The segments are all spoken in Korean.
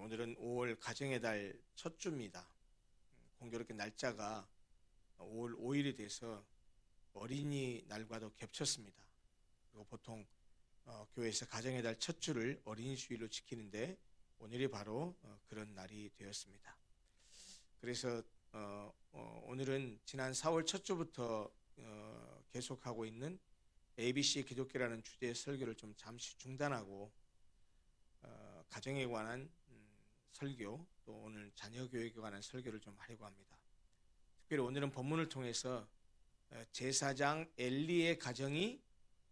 오늘은 5월 가정의 달 첫 주입니다. 공교롭게 날짜가 5월 5일이 돼서 어린이날과도 겹쳤습니다. 그리고 보통 교회에서 가정의 달 첫 주를 어린이 주일로 지키는데 오늘이 바로 그런 날이 되었습니다. 그래서 오늘은 지난 4월 첫 주부터 계속하고 있는 ABC 기독교라는 주제의 설교를 좀 잠시 중단하고 가정에 관한 설교, 또 오늘 자녀 교육에 관한 설교를 좀 하려고 합니다. 특별히 오늘은 본문을 통해서 제사장 엘리의 가정이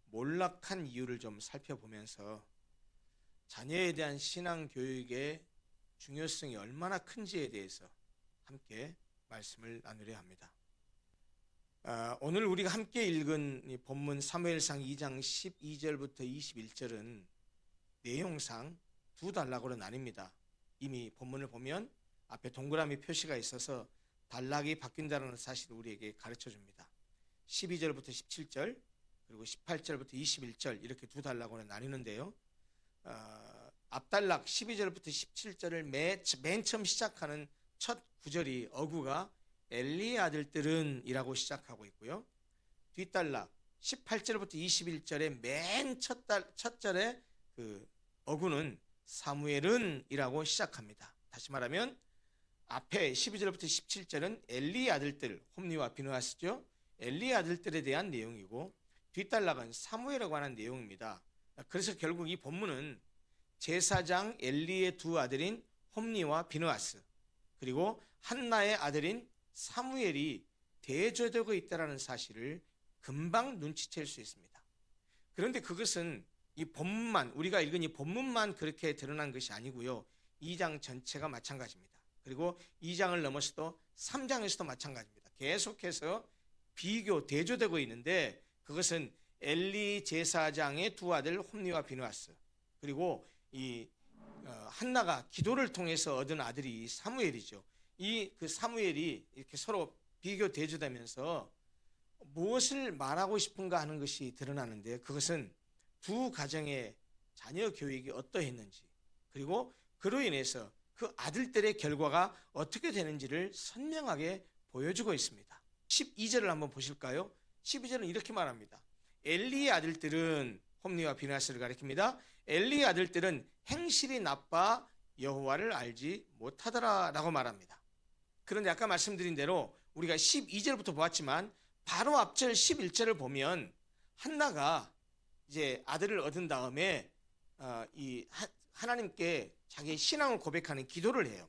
몰락한 이유를 좀 살펴보면서 자녀에 대한 신앙 교육의 중요성이 얼마나 큰지에 대해서 함께 말씀을 나누려 합니다. 오늘 우리가 함께 읽은 이 본문 사무엘상 2장 12절부터 21절은 내용상 두 단락으로 나뉩니다. 이미 본문을 보면 앞에 동그라미 표시가 있어서 단락이 바뀐다는 사실을 우리에게 가르쳐 줍니다. 12절부터 17절 그리고 18절부터 21절 이렇게 두 단락으로 나뉘는데요. 앞단락 12절부터 17절을 맨 처음 시작하는 첫 구절이 어구가 엘리의 아들들은 이라고 시작하고 있고요. 뒷단락 18절부터 21절의 맨 첫 절에 그 어구는 사무엘은 이라고 시작합니다. 다시 말하면 앞에 12절부터 17절은 엘리의 아들들, 홈리와 비느하스죠. 엘리의 아들들에 대한 내용이고 뒷단락은 사무엘에 관한 내용입니다. 그래서 결국 이 본문은 제사장 엘리의 두 아들인 홈리와 비느하스 그리고 한나의 아들인 사무엘이 대조되고 있다는 사실을 금방 눈치챌 수 있습니다. 그런데 그것은 이 본문만, 우리가 읽은 이 본문만 그렇게 드러난 것이 아니고요. 2장 전체가 마찬가지입니다. 그리고 2장을 넘어서도 3장에서도 마찬가지입니다. 계속해서 대조되고 있는데 그것은 엘리 제사장의 두 아들 홈리와 비느하스 그리고 이 한나가 기도를 통해서 얻은 아들이 사무엘이죠. 그 사무엘이 이렇게 서로 대조되면서 무엇을 말하고 싶은가 하는 것이 드러나는데 그것은 두 가정의 자녀 교육이 어떠했는지 그리고 그로 인해서 그 아들들의 결과가 어떻게 되는지를 선명하게 보여주고 있습니다. 12절을 한번 보실까요? 12절은 이렇게 말합니다. 엘리의 아들들은 홈리와 비느하스를 가리킵니다. 엘리의 아들들은 행실이 나빠 여호와를 알지 못하더라 라고 말합니다. 그런데 아까 말씀드린 대로 우리가 12절부터 보았지만 바로 앞절 11절을 보면 한나가 이제 아들을 얻은 다음에 하나님께 자기의 신앙을 고백하는 기도를 해요.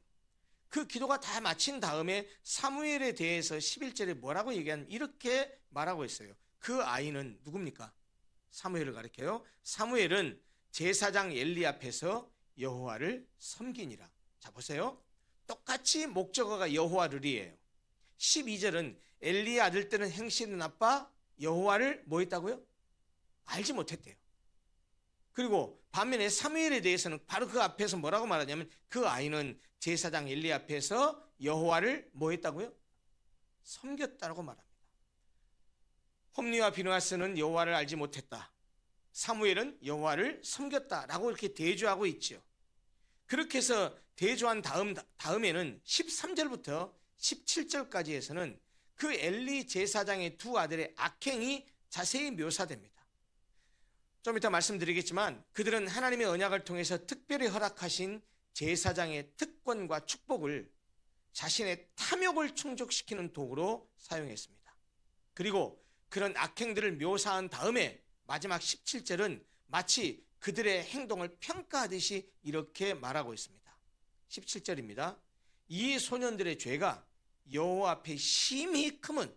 그 기도가 다 마친 다음에 사무엘에 대해서 11절에 뭐라고 얘기하냐면 이렇게 말하고 있어요. 그 아이는 누굽니까? 사무엘을 가리켜요. 사무엘은 제사장 엘리 앞에서 여호와를 섬기니라. 자 보세요. 똑같이 목적어가 여호와를이에요. 12절은 엘리의 아들들은 행실이 나빠 여호와를 뭐 했다고요? 알지 못했대요. 그리고 반면에 사무엘에 대해서는 바로 그 앞에서 뭐라고 말하냐면 그 아이는 제사장 엘리 앞에서 여호와를 뭐 했다고요? 섬겼다라고 말합니다. 홈리와 비느하스는 여호와를 알지 못했다. 사무엘은 여호와를 섬겼다라고 이렇게 대조하고 있죠. 그렇게 해서 대조한 다음에는 13절부터 17절까지 해서는 그 엘리 제사장의 두 아들의 악행이 자세히 묘사됩니다. 좀 이따 말씀드리겠지만 그들은 하나님의 언약을 통해서 특별히 허락하신 제사장의 특권과 축복을 자신의 탐욕을 충족시키는 도구로 사용했습니다. 그리고 그런 악행들을 묘사한 다음에 마지막 17절은 마치 그들의 행동을 평가하듯이 이렇게 말하고 있습니다. 17절입니다. 이 소년들의 죄가 여호와 앞에 심히 크면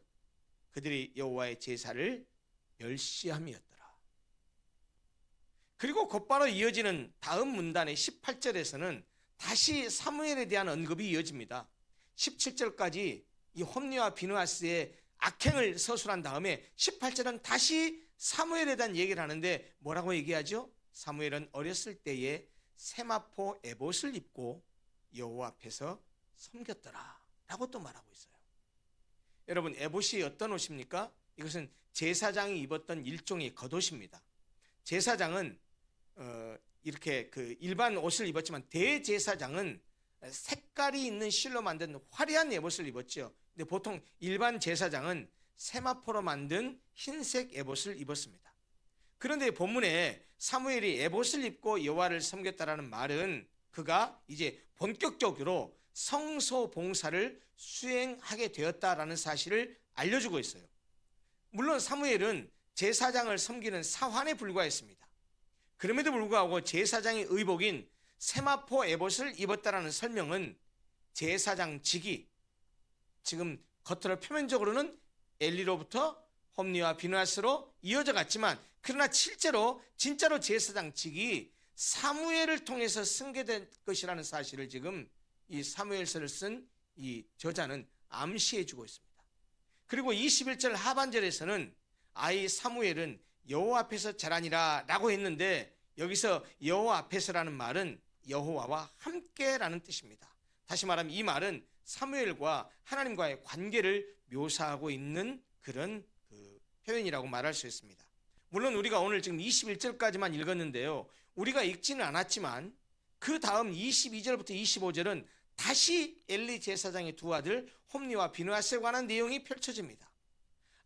그들이 여호와의 제사를 멸시함이었더라. 그리고 곧바로 이어지는 다음 문단의 18절에서는 다시 사무엘에 대한 언급이 이어집니다. 17절까지 이 홈리와 비느하스의 악행을 서술한 다음에 18절은 다시 사무엘에 대한 얘기를 하는데 뭐라고 얘기하죠? 사무엘은 어렸을 때에 세마포 에봇을 입고 여호와 앞에서 섬겼더라 라고 또 말하고 있어요. 여러분 에봇이 어떤 옷입니까? 이것은 제사장이 입었던 일종의 겉옷입니다. 제사장은 이렇게 그 일반 옷을 입었지만 대제사장은 색깔이 있는 실로 만든 화려한 에봇을 입었죠. 근데 보통 일반 제사장은 세마포로 만든 흰색 에봇을 입었습니다. 그런데 본문에 사무엘이 에봇을 입고 여호와를 섬겼다라는 말은 그가 이제 본격적으로 성소 봉사를 수행하게 되었다라는 사실을 알려주고 있어요. 물론 사무엘은 제사장을 섬기는 사환에 불과했습니다. 그럼에도 불구하고 제사장의 의복인 세마포 에봇을 입었다라는 설명은 제사장직이 지금 겉으로 표면적으로는 엘리로부터 홈리와 비느하스로 이어져 갔지만 그러나 실제로 진짜로 제사장직이 사무엘을 통해서 승계된 것이라는 사실을 지금 이 사무엘서를 쓴 이 저자는 암시해 주고 있습니다. 그리고 21절 하반절에서는 아이 사무엘은 여호와 앞에서 자라니라 라고 했는데 여기서 여호와 앞에서라는 말은 여호와와 함께라는 뜻입니다. 다시 말하면 이 말은 사무엘과 하나님과의 관계를 묘사하고 있는 그런 표현이라고 말할 수 있습니다. 물론 우리가 오늘 지금 21절까지만 읽었는데요. 우리가 읽지는 않았지만 그 다음 22절부터 25절은 다시 엘리 제사장의 두 아들 홈리와 비느하스에 관한 내용이 펼쳐집니다.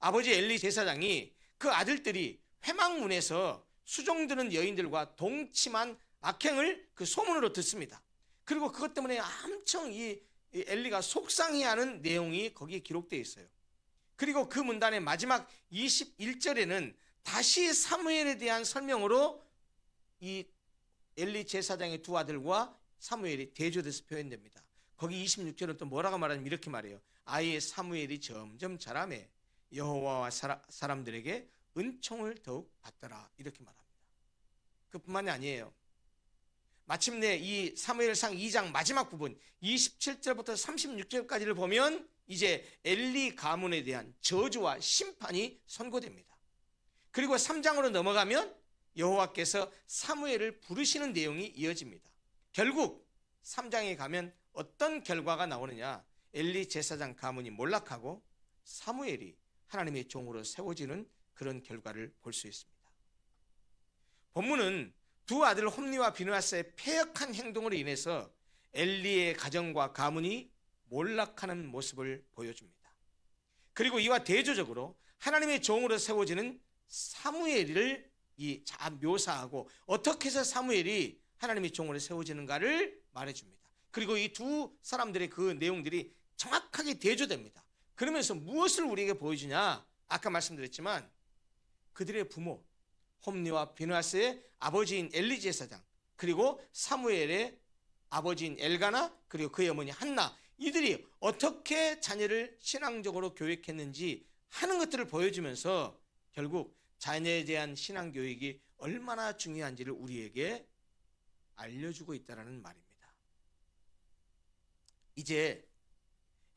아버지 엘리 제사장이 그 아들들이 회막문에서 수종드는 여인들과 동침한 악행을 그 소문으로 듣습니다. 그리고 그것 때문에 엄청 이 엘리가 속상해하는 내용이 거기에 기록되어 있어요. 그리고 그 문단의 마지막 21절에는 다시 사무엘에 대한 설명으로 이 엘리 제사장의 두 아들과 사무엘이 대조돼서 표현됩니다. 거기 26절은 또 뭐라고 말하냐면 이렇게 말해요. 아이의 사무엘이 점점 자라매 여호와와 사람들에게 은총을 더욱 받더라 이렇게 말합니다. 그뿐만이 아니에요. 마침내 이 사무엘상 2장 마지막 부분 27절부터 36절까지를 보면 이제 엘리 가문에 대한 저주와 심판이 선고됩니다. 그리고 3장으로 넘어가면 여호와께서 사무엘을 부르시는 내용이 이어집니다. 결국 3장에 가면 어떤 결과가 나오느냐, 엘리 제사장 가문이 몰락하고 사무엘이 하나님의 종으로 세워지는 그런 결과를 볼 수 있습니다. 본문은 두 아들 홈리와 비느하스의 패역한 행동으로 인해서 엘리의 가정과 가문이 몰락하는 모습을 보여줍니다. 그리고 이와 대조적으로 하나님의 종으로 세워지는 사무엘을 묘사하고 어떻게 해서 사무엘이 하나님의 종으로 세워지는가를 말해줍니다. 그리고 이 두 사람들의 그 내용들이 정확하게 대조됩니다. 그러면서 무엇을 우리에게 보여주냐? 아까 말씀드렸지만 그들의 부모 홈리와 비느하스의 아버지인 엘리 제사장, 그리고 사무엘의 아버지인 엘가나, 그리고 그의 어머니 한나, 이들이 어떻게 자녀를 신앙적으로 교육했는지 하는 것들을 보여주면서 결국 자녀에 대한 신앙교육이 얼마나 중요한지를 우리에게 알려주고 있다는 말입니다. 이제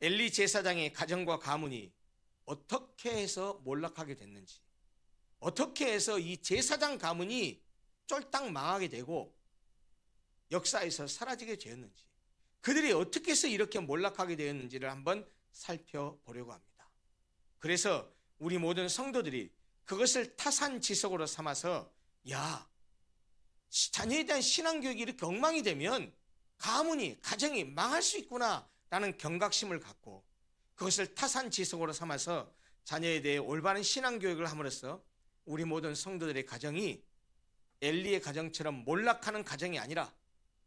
엘리 제사장의 가정과 가문이 어떻게 해서 몰락하게 됐는지, 어떻게 해서 이 제사장 가문이 쫄딱 망하게 되고 역사에서 사라지게 되었는지, 그들이 어떻게 해서 이렇게 몰락하게 되었는지를 한번 살펴보려고 합니다. 그래서 우리 모든 성도들이 그것을 타산지석으로 삼아서 자녀에 대한 신앙교육이 이렇게 엉망이 되면 가문이, 가정이 망할 수 있구나 라는 경각심을 갖고 그것을 타산지석으로 삼아서 자녀에 대해 올바른 신앙교육을 함으로써 우리 모든 성도들의 가정이 엘리의 가정처럼 몰락하는 가정이 아니라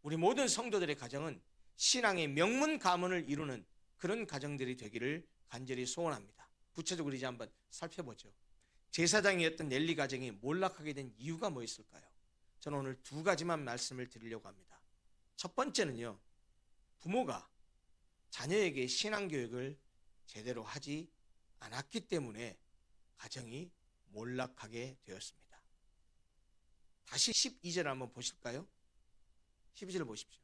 우리 모든 성도들의 가정은 신앙의 명문 가문을 이루는 그런 가정들이 되기를 간절히 소원합니다. 구체적으로 이제 한번 살펴보죠. 제사장이었던 엘리 가정이 몰락하게 된 이유가 뭐 있을까요? 저는 오늘 두 가지만 말씀을 드리려고 합니다. 첫 번째는요, 부모가 자녀에게 신앙교육을 제대로 하지 않았기 때문에 가정이 몰락하게 되었습니다. 다시 12절 한번 보실까요? 12절 보십시오.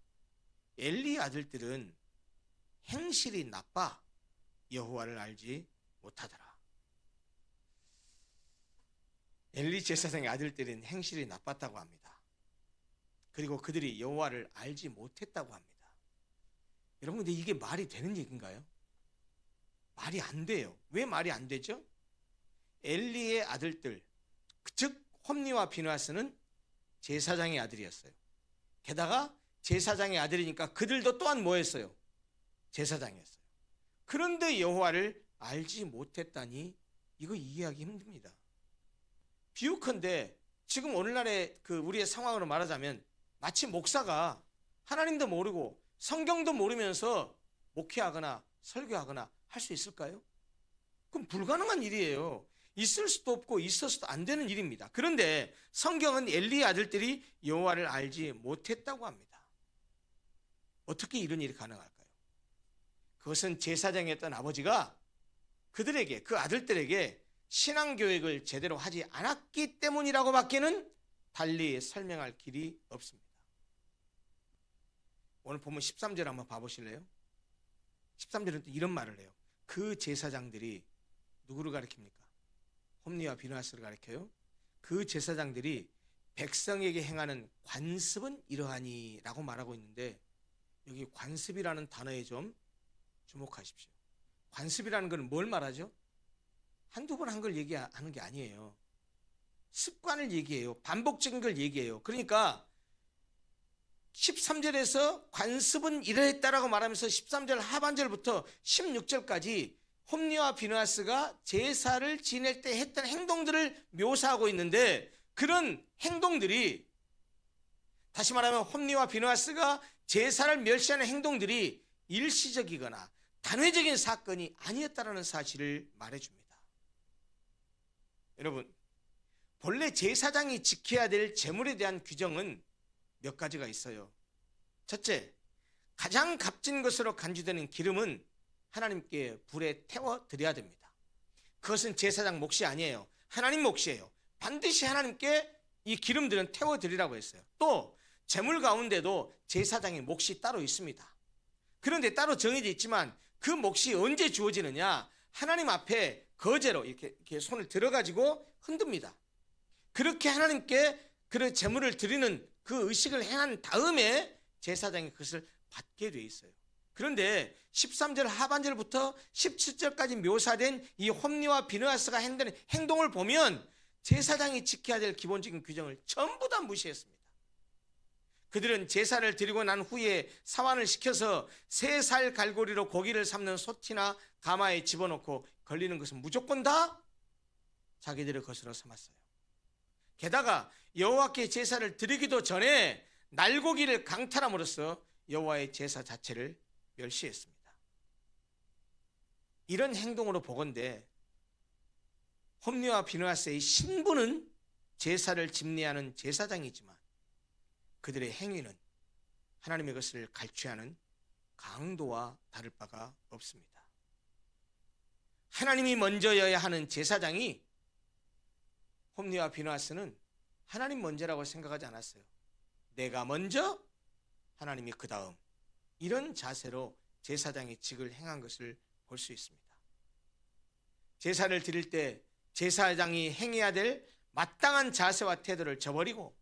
엘리 아들들은 행실이 나빠 여호와를 알지 못하더라. 엘리 제사장의 아들들은 행실이 나빴다고 합니다. 그리고 그들이 여호와를 알지 못했다고 합니다. 여러분, 근데 이게 말이 되는 얘기인가요? 말이 안 돼요. 왜 말이 안 되죠? 엘리의 아들들, 즉 홈리와 비느하스는 제사장의 아들이었어요. 게다가 제사장의 아들이니까 그들도 또한 뭐였어요? 제사장이었어요. 그런데 여호와를 알지 못했다니 이거 이해하기 힘듭니다. 비유컨대 지금 오늘날의 우리의 상황으로 말하자면 마치 목사가 하나님도 모르고 성경도 모르면서 목회하거나 설교하거나 할 수 있을까요? 그럼 불가능한 일이에요. 있을 수도 없고 있어서도 안 되는 일입니다. 그런데 성경은 엘리의 아들들이 여호와를 알지 못했다고 합니다. 어떻게 이런 일이 가능할까요? 그것은 제사장이었던 아버지가 그들에게, 그 아들들에게 신앙교육을 제대로 하지 않았기 때문이라고 밖에는 달리 설명할 길이 없습니다. 오늘 보면 13절 한번 봐보실래요? 13절은 또 이런 말을 해요. 그 제사장들이 누구를 가리킵니까? 홈리와 비느하스를 가리켜요. 그 제사장들이 백성에게 행하는 관습은 이러하니 라고 말하고 있는데, 여기 관습이라는 단어에 좀 주목하십시오. 관습이라는 건 뭘 말하죠? 한두 번 한 걸 얘기하는 게 아니에요. 습관을 얘기해요. 반복적인 걸 얘기해요. 그러니까 13절에서 관습은 이러했다라고 말하면서 13절 하반절부터 16절까지 홈리와 비느하스가 제사를 지낼 때 했던 행동들을 묘사하고 있는데, 그런 행동들이, 다시 말하면 홈리와 비느하스가 제사를 멸시하는 행동들이 일시적이거나 단회적인 사건이 아니었다라는 사실을 말해줍니다. 여러분, 본래 제사장이 지켜야 될 제물에 대한 규정은 몇 가지가 있어요. 첫째, 가장 값진 것으로 간주되는 기름은 하나님께 불에 태워 드려야 됩니다. 그것은 제사장 몫이 아니에요. 하나님 몫이에요. 반드시 하나님께 이 기름들은 태워 드리라고 했어요. 또 제물 가운데도 제사장의 몫이 따로 있습니다. 그런데 따로 정해져 있지만 그 몫이 언제 주어지느냐? 하나님 앞에 거제로 이렇게 손을 들어가지고 흔듭니다. 그렇게 하나님께 그 제물을 드리는 그 의식을 행한 다음에 제사장이 그것을 받게 돼 있어요. 그런데 13절 하반절부터 17절까지 묘사된 이 홈리와 비느하스가 행하는 행동을 보면 제사장이 지켜야 될 기본적인 규정을 전부 다 무시했습니다. 그들은 제사를 드리고 난 후에 사환을 시켜서 3살 갈고리로 고기를 삶는 솥이나 가마에 집어넣고 걸리는 것은 무조건 다 자기들의 것으로 삼았어요. 게다가 여호와께 제사를 드리기도 전에 날고기를 강탈함으로써 여호와의 제사 자체를 멸시했습니다. 이런 행동으로 보건대 홈리와 비느하스의 신분은 제사를 집례하는 제사장이지만 그들의 행위는 하나님의 것을 갈취하는 강도와 다를 바가 없습니다. 하나님이 먼저여야 하는 제사장이 홈리와 비느하스는 하나님 먼저라고 생각하지 않았어요. 내가 먼저, 하나님이 그 다음, 이런 자세로 제사장의 직을 행한 것을 볼 수 있습니다. 제사를 드릴 때 제사장이 행해야 될 마땅한 자세와 태도를 저버리고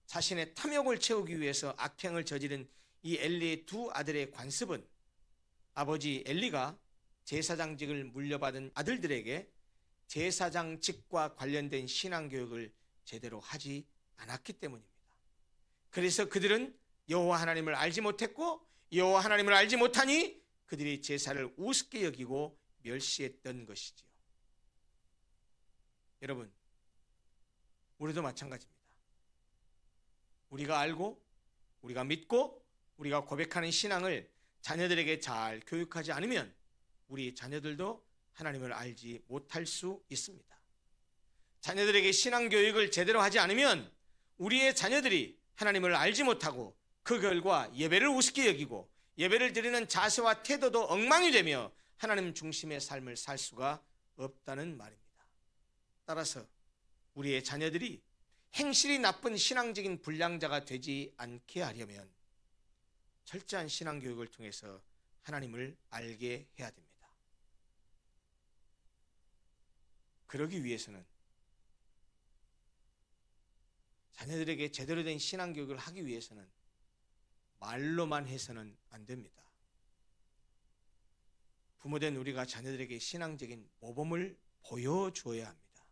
자신의 탐욕을 채우기 위해서 악행을 저지른 이 엘리의 두 아들의 관습은 아버지 엘리가 제사장직을 물려받은 아들들에게 제사장직과 관련된 신앙교육을 제대로 하지 않았기 때문입니다. 그래서 그들은 여호와 하나님을 알지 못했고, 여호와 하나님을 알지 못하니 그들이 제사를 우습게 여기고 멸시했던 것이지요. 여러분, 우리도 마찬가지입니다. 우리가 알고, 우리가 믿고, 우리가 고백하는 신앙을 자녀들에게 잘 교육하지 않으면 우리 자녀들도 하나님을 알지 못할 수 있습니다. 자녀들에게 신앙 교육을 제대로 하지 않으면 우리의 자녀들이 하나님을 알지 못하고 그 결과 예배를 우습게 여기고 예배를 드리는 자세와 태도도 엉망이 되며 하나님 중심의 삶을 살 수가 없다는 말입니다. 따라서 우리의 자녀들이 행실이 나쁜 신앙적인 불량자가 되지 않게 하려면 철저한 신앙 교육을 통해서 하나님을 알게 해야 됩니다. 그러기 위해서는 자녀들에게 제대로 된 신앙 교육을 하기 위해서는 말로만 해서는 안 됩니다. 부모된 우리가 자녀들에게 신앙적인 모범을 보여줘야 합니다.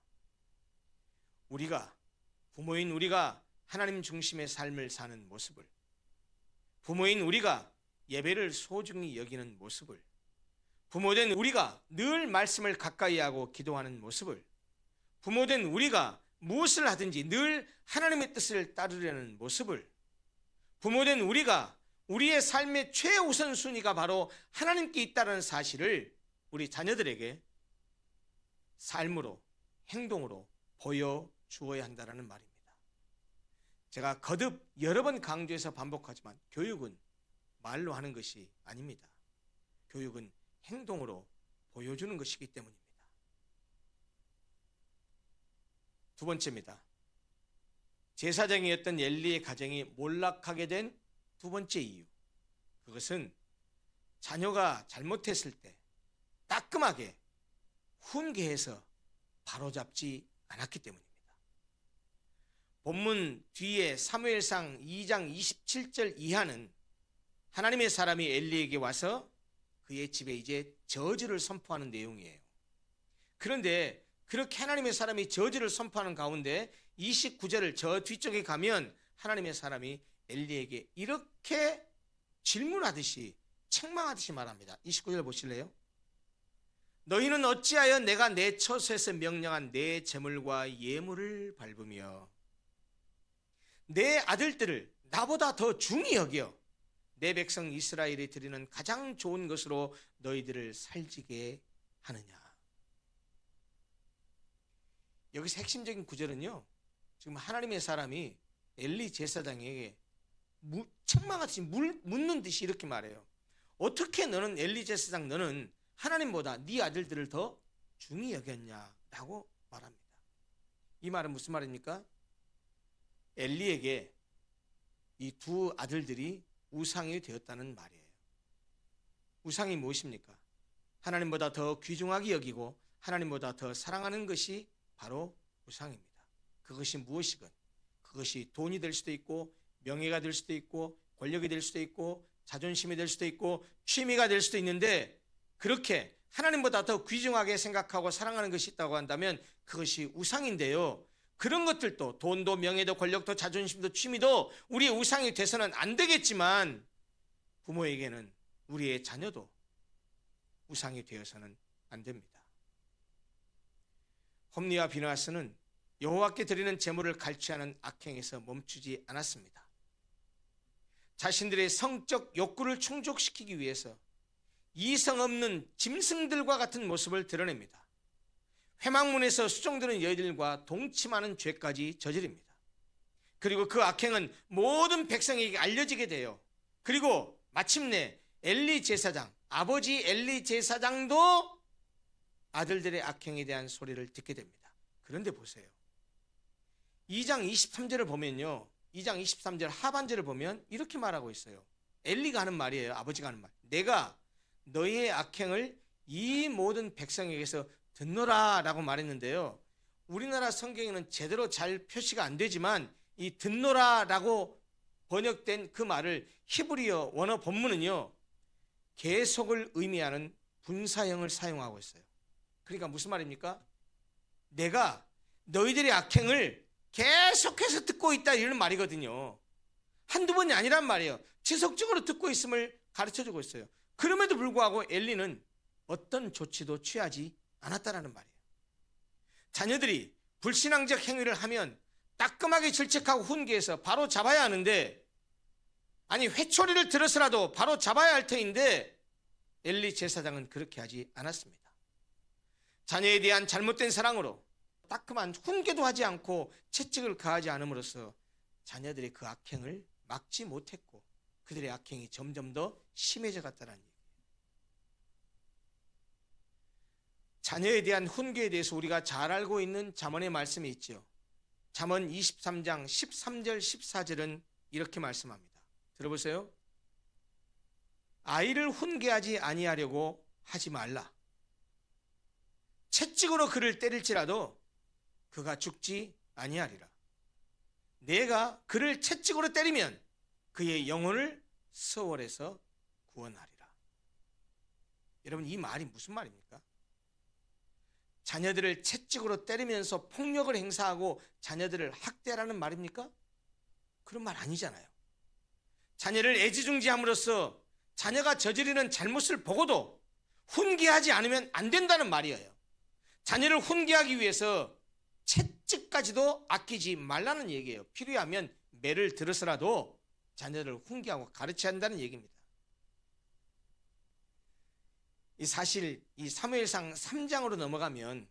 부모인 우리가 하나님 중심의 삶을 사는 모습을, 부모인 우리가 예배를 소중히 여기는 모습을, 부모된 우리가 늘 말씀을 가까이 하고 기도하는 모습을, 부모된 우리가 무엇을 하든지 늘 하나님의 뜻을 따르려는 모습을, 부모된 우리가 우리의 삶의 최우선순위가 바로 하나님께 있다는 사실을 우리 자녀들에게 삶으로, 행동으로 보여주어야 한다는 말입니다. 제가 거듭 여러 번 강조해서 반복하지만 교육은 말로 하는 것이 아닙니다. 교육은 행동으로 보여주는 것이기 때문입니다. 두 번째입니다. 제사장이었던 엘리의 가정이 몰락하게 된 두 번째 이유, 그것은 자녀가 잘못했을 때 따끔하게 훈계해서 바로잡지 않았기 때문입니다. 본문 뒤에 사무엘상 2장 27절 이하는 하나님의 사람이 엘리에게 와서 그의 집에 이제 저주를 선포하는 내용이에요. 그런데 그렇게 하나님의 사람이 저주를 선포하는 가운데 29절을 저 뒤쪽에 가면 하나님의 사람이 엘리에게 이렇게 질문하듯이 책망하듯이 말합니다. 29절 보실래요? 너희는 어찌하여 내가 내 처소에서 명령한 내 제물과 예물을 밟으며 내 아들들을 나보다 더 중히 여겨 내 백성 이스라엘이 드리는 가장 좋은 것으로 너희들을 살지게 하느냐. 여기서 핵심적인 구절은요, 지금 하나님의 사람이 엘리 제사장에게 책망하듯이 묻는 듯이 이렇게 말해요. 어떻게 너는 엘리 제사장, 너는 하나님보다 네 아들들을 더 중히 여겼냐라고 말합니다. 이 말은 무슨 말입니까? 엘리에게 이 두 아들들이 우상이 되었다는 말이에요. 우상이 무엇입니까? 하나님보다 더 귀중하게 여기고 하나님보다 더 사랑하는 것이 바로 우상입니다. 그것이 무엇이건, 그것이 돈이 될 수도 있고 명예가 될 수도 있고 권력이 될 수도 있고 자존심이 될 수도 있고 취미가 될 수도 있는데, 그렇게 하나님보다 더 귀중하게 생각하고 사랑하는 것이 있다고 한다면 그것이 우상인데요, 그런 것들도 돈도 명예도 권력도 자존심도 취미도 우리의 우상이 돼서는 안 되겠지만 부모에게는 우리의 자녀도 우상이 되어서는 안 됩니다. 홈리와 비느하스는 여호와께 드리는 제물을 갈취하는 악행에서 멈추지 않았습니다. 자신들의 성적 욕구를 충족시키기 위해서 이성 없는 짐승들과 같은 모습을 드러냅니다. 회막문에서 수종드는 여인들과 동침하는 죄까지 저지릅니다. 그리고 그 악행은 모든 백성에게 알려지게 돼요. 그리고 마침내 엘리 제사장, 아버지 엘리 제사장도 아들들의 악행에 대한 소리를 듣게 됩니다. 그런데 보세요. 2장 23절을 보면요, 2장 23절 하반절을 보면 이렇게 말하고 있어요. 엘리가 하는 말이에요. 아버지가 하는 말. 내가 너희의 악행을 이 모든 백성에게서 듣노라 라고 말했는데요, 우리나라 성경에는 제대로 잘 표시가 안 되지만 이 듣노라 라고 번역된 그 말을 히브리어 원어 본문은요, 계속을 의미하는 분사형을 사용하고 있어요. 그러니까 무슨 말입니까? 내가 너희들의 악행을 계속해서 듣고 있다, 이런 말이거든요. 한두 번이 아니란 말이에요. 지속적으로 듣고 있음을 가르쳐주고 있어요. 그럼에도 불구하고 엘리는 어떤 조치도 취하지 않았다라는 말이에요. 자녀들이 불신앙적 행위를 하면 따끔하게 질책하고 훈계해서 바로 잡아야 하는데, 아니 회초리를 들어서라도 바로 잡아야 할 터인데 엘리 제사장은 그렇게 하지 않았습니다. 자녀에 대한 잘못된 사랑으로 따끔한 훈계도 하지 않고 채찍을 가하지 않음으로써 자녀들의 그 악행을 막지 못했고 그들의 악행이 점점 더 심해져 갔다는 얘기예요. 자녀에 대한 훈계에 대해서 우리가 잘 알고 있는 잠언의 말씀이 있죠. 잠언 23장 13절 14절은 이렇게 말씀합니다. 들어보세요. 아이를 훈계하지 아니하려고 하지 말라. 채찍으로 그를 때릴지라도 그가 죽지 아니하리라. 내가 그를 채찍으로 때리면 그의 영혼을 서월에서 구원하리라. 여러분, 이 말이 무슨 말입니까? 자녀들을 채찍으로 때리면서 폭력을 행사하고 자녀들을 학대하라는 말입니까? 그런 말 아니잖아요. 자녀를 애지중지함으로써 자녀가 저지르는 잘못을 보고도 훈계하지 않으면 안 된다는 말이에요. 자녀를 훈계하기 위해서 채찍까지도 아끼지 말라는 얘기예요. 필요하면 매를 들어서라도 자녀를 훈계하고 가르쳐야 한다는 얘기입니다. 사실 이 사무엘상 3장으로 넘어가면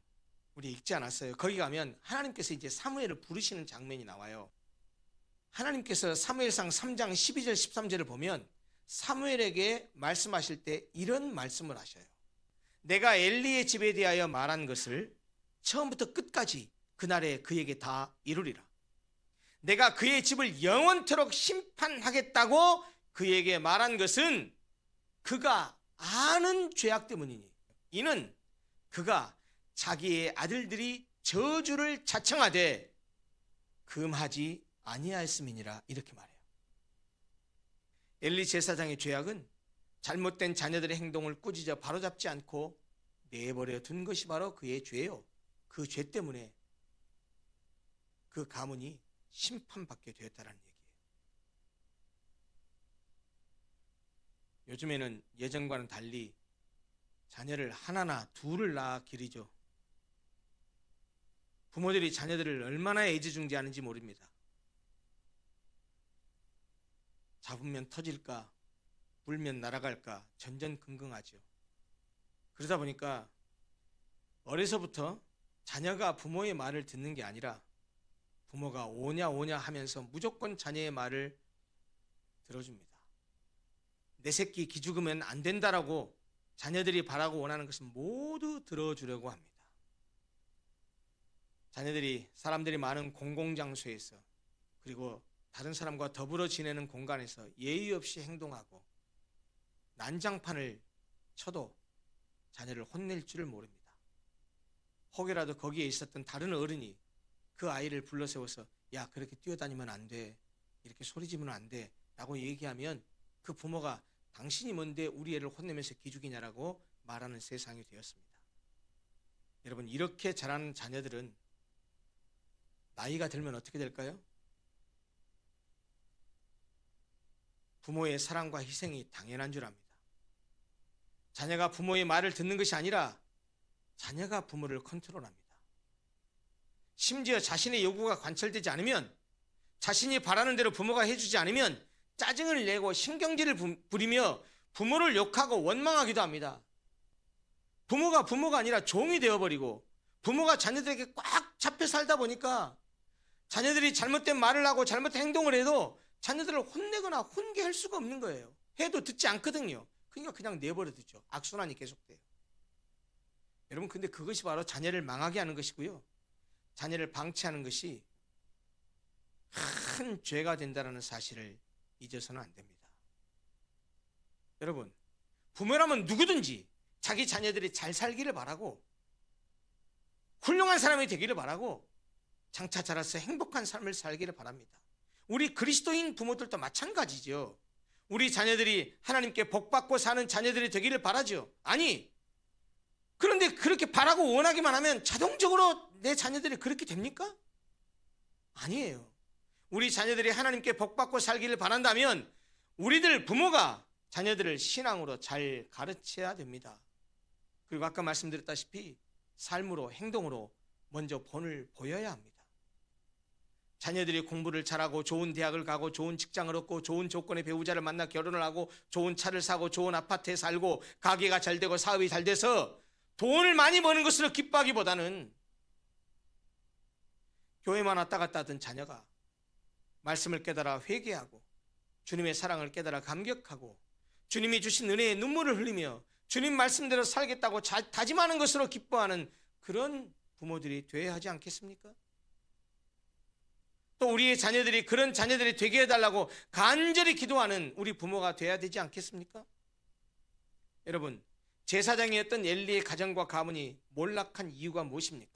우리 읽지 않았어요. 거기 가면 하나님께서 이제 사무엘을 부르시는 장면이 나와요. 하나님께서 사무엘상 3장 12절 13절을 보면 사무엘에게 말씀하실 때 이런 말씀을 하셔요. 내가 엘리의 집에 대하여 말한 것을 처음부터 끝까지 그날에 그에게 다 이루리라. 내가 그의 집을 영원토록 심판하겠다고 그에게 말한 것은 그가 아는 죄악 때문이니 이는 그가 자기의 아들들이 저주를 자청하되 금하지 아니하였음이니라. 이렇게 말해요. 엘리 제사장의 죄악은 잘못된 자녀들의 행동을 꾸짖어 바로잡지 않고 내버려 둔 것이 바로 그의 죄요. 그 죄 때문에 그 가문이 심판받게 되었다는 얘기예요. 요즘에는 예전과는 달리 자녀를 하나나 둘을 낳아 기르죠. 부모들이 자녀들을 얼마나 애지중지하는지 모릅니다. 잡으면 터질까, 물면 날아갈까 전전긍긍하죠. 그러다 보니까 어려서부터 자녀가 부모의 말을 듣는 게 아니라 부모가 오냐 오냐 하면서 무조건 자녀의 말을 들어줍니다. 내 새끼 기죽으면 안 된다라고 자녀들이 바라고 원하는 것은 모두 들어주려고 합니다. 자녀들이 사람들이 많은 공공장소에서 그리고 다른 사람과 더불어 지내는 공간에서 예의 없이 행동하고 난장판을 쳐도 자녀를 혼낼 줄을 모릅니다. 혹여라도 거기에 있었던 다른 어른이 그 아이를 불러세워서 야 그렇게 뛰어다니면 안 돼, 이렇게 소리 지르면 안 돼 라고 얘기하면 그 부모가 당신이 뭔데 우리 애를 혼내면서 기죽이냐라고 말하는 세상이 되었습니다. 여러분, 이렇게 자라는 자녀들은 나이가 들면 어떻게 될까요? 부모의 사랑과 희생이 당연한 줄 압니다. 자녀가 부모의 말을 듣는 것이 아니라 자녀가 부모를 컨트롤합니다. 심지어 자신의 요구가 관철되지 않으면, 자신이 바라는 대로 부모가 해주지 않으면 짜증을 내고 신경질을 부리며 부모를 욕하고 원망하기도 합니다. 부모가 아니라 종이 되어버리고 부모가 자녀들에게 꽉 잡혀 살다 보니까 자녀들이 잘못된 말을 하고 잘못된 행동을 해도 자녀들을 혼내거나 훈계할 수가 없는 거예요. 해도 듣지 않거든요. 그러니까 그냥 내버려 두죠. 악순환이 계속돼요. 여러분, 근데 그것이 바로 자녀를 망하게 하는 것이고요, 자녀를 방치하는 것이 큰 죄가 된다는 사실을 잊어서는 안 됩니다. 여러분, 부모라면 누구든지 자기 자녀들이 잘 살기를 바라고 훌륭한 사람이 되기를 바라고 장차 자라서 행복한 삶을 살기를 바랍니다. 우리 그리스도인 부모들도 마찬가지죠. 우리 자녀들이 하나님께 복받고 사는 자녀들이 되기를 바라죠. 아니, 그런데 그렇게 바라고 원하기만 하면 자동적으로 내 자녀들이 그렇게 됩니까? 아니에요. 우리 자녀들이 하나님께 복받고 살기를 바란다면 우리들 부모가 자녀들을 신앙으로 잘 가르쳐야 됩니다. 그리고 아까 말씀드렸다시피 삶으로, 행동으로 먼저 본을 보여야 합니다. 자녀들이 공부를 잘하고 좋은 대학을 가고 좋은 직장을 얻고 좋은 조건의 배우자를 만나 결혼을 하고 좋은 차를 사고 좋은 아파트에 살고 가게가 잘 되고 사업이 잘 돼서 돈을 많이 버는 것으로 기뻐하기보다는 교회만 왔다 갔다 하던 자녀가 말씀을 깨달아 회개하고 주님의 사랑을 깨달아 감격하고 주님이 주신 은혜에 눈물을 흘리며 주님 말씀대로 살겠다고 다짐하는 것으로 기뻐하는 그런 부모들이 되어야 하지 않겠습니까? 또 우리의 자녀들이 그런 자녀들이 되게 해달라고 간절히 기도하는 우리 부모가 되어야 되지 않겠습니까? 여러분, 제사장이었던 엘리의 가정과 가문이 몰락한 이유가 무엇입니까?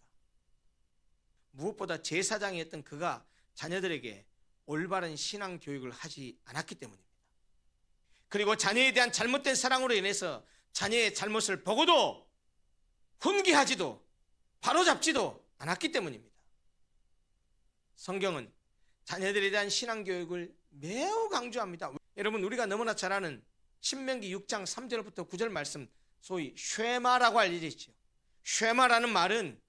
무엇보다 제사장이었던 그가 자녀들에게 올바른 신앙 교육을 하지 않았기 때문입니다. 그리고 자녀에 대한 잘못된 사랑으로 인해서 자녀의 잘못을 보고도 훈계하지도 바로잡지도 않았기 때문입니다. 성경은 자녀들에 대한 신앙교육을 매우 강조합니다. 여러분, 우리가 너무나 잘 아는 신명기 6장 3절부터 9절 말씀, 소위 쉐마라고 알려져 있죠. 쉐마라는 말은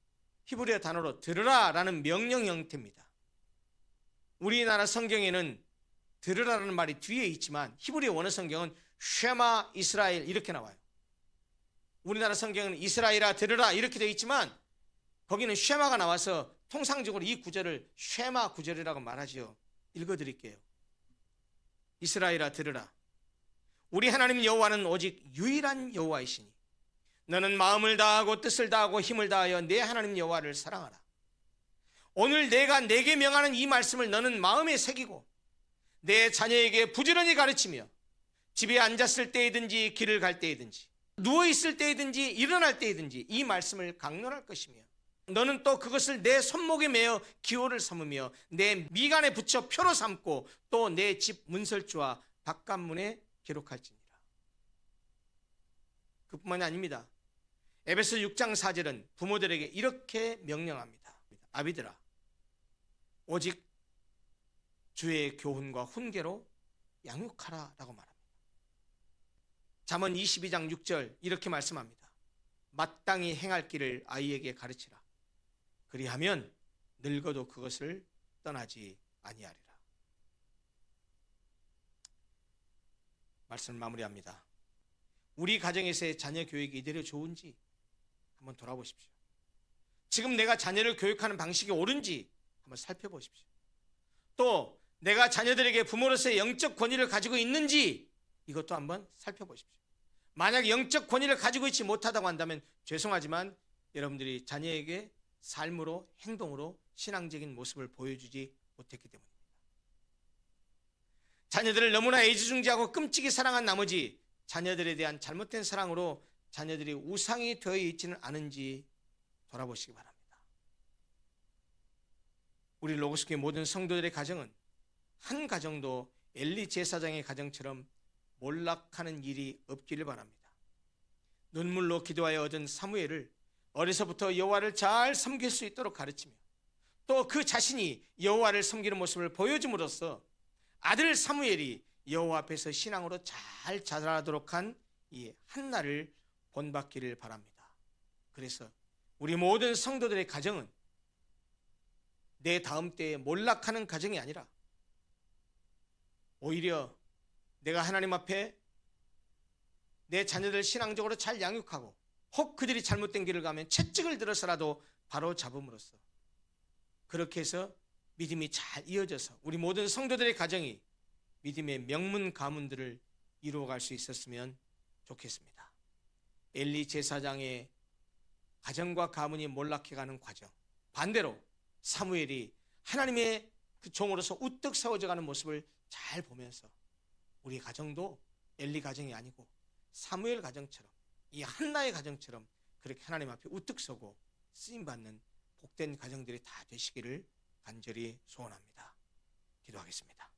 히브리어 단어로 들으라라는 명령 형태입니다. 우리나라 성경에는 들으라라는 말이 뒤에 있지만 히브리어 원어 성경은 쉐마 이스라엘 이렇게 나와요. 우리나라 성경은 이스라엘아 들으라 이렇게 되어 있지만 거기는 쉐마가 나와서 통상적으로 이 구절을 쉐마 구절이라고 말하지요. 읽어드릴게요. 이스라엘아 들으라. 우리 하나님 여호와는 오직 유일한 여호와이시니 너는 마음을 다하고 뜻을 다하고 힘을 다하여 내 하나님 여호와를 사랑하라. 오늘 내가 내게 명하는 이 말씀을 너는 마음에 새기고 내 자녀에게 부지런히 가르치며 집에 앉았을 때이든지 길을 갈 때이든지 누워있을 때이든지 일어날 때이든지 이 말씀을 강론할 것이며 너는 또 그것을 내 손목에 매어 기호를 삼으며 내 미간에 붙여 표로 삼고 또 내 집 문설주와 바깥문에 기록할지니라. 그뿐만이 아닙니다. 에베소 6장 4절은 부모들에게 이렇게 명령합니다. 아비들아, 오직 주의 교훈과 훈계로 양육하라 라고 말합니다. 잠언 22장 6절 이렇게 말씀합니다. 마땅히 행할 길을 아이에게 가르치라. 그리하면 늙어도 그것을 떠나지 아니하리라. 말씀을 마무리합니다. 우리 가정에서의 자녀 교육이 이대로 좋은지 한번 돌아보십시오. 지금 내가 자녀를 교육하는 방식이 옳은지 한번 살펴보십시오. 또 내가 자녀들에게 부모로서의 영적 권위를 가지고 있는지 이것도 한번 살펴보십시오. 만약 영적 권위를 가지고 있지 못하다고 한다면 죄송하지만 여러분들이 자녀에게 삶으로 행동으로 신앙적인 모습을 보여주지 못했기 때문입니다. 자녀들을 너무나 애지중지하고 끔찍이 사랑한 나머지 자녀들에 대한 잘못된 사랑으로 자녀들이 우상이 되어 있지는 않은지 돌아보시기 바랍니다. 우리 로고스교회 모든 성도들의 가정은 한 가정도 엘리 제사장의 가정처럼 몰락하는 일이 없기를 바랍니다. 눈물로 기도하여 얻은 사무엘을 어려서부터 여호와를 잘 섬길 수 있도록 가르치며 또 그 자신이 여호와를 섬기는 모습을 보여줌으로써 아들 사무엘이 여호와 앞에서 신앙으로 잘 자라도록 한 이 한나를 본받기를 바랍니다. 그래서 우리 모든 성도들의 가정은 내 다음 때에 몰락하는 가정이 아니라 오히려 내가 하나님 앞에 내 자녀들 신앙적으로 잘 양육하고 혹 그들이 잘못된 길을 가면 채찍을 들어서라도 바로 잡음으로써 그렇게 해서 믿음이 잘 이어져서 우리 모든 성도들의 가정이 믿음의 명문 가문들을 이루어갈 수 있었으면 좋겠습니다. 엘리 제사장의 가정과 가문이 몰락해가는 과정, 반대로 사무엘이 하나님의 그 종으로서 우뚝 세워져가는 모습을 잘 보면서 우리 가정도 엘리 가정이 아니고 사무엘 가정처럼 이 한나의 가정처럼 그렇게 하나님 앞에 우뚝 서고 쓰임받는 복된 가정들이 다 되시기를 간절히 소원합니다. 기도하겠습니다.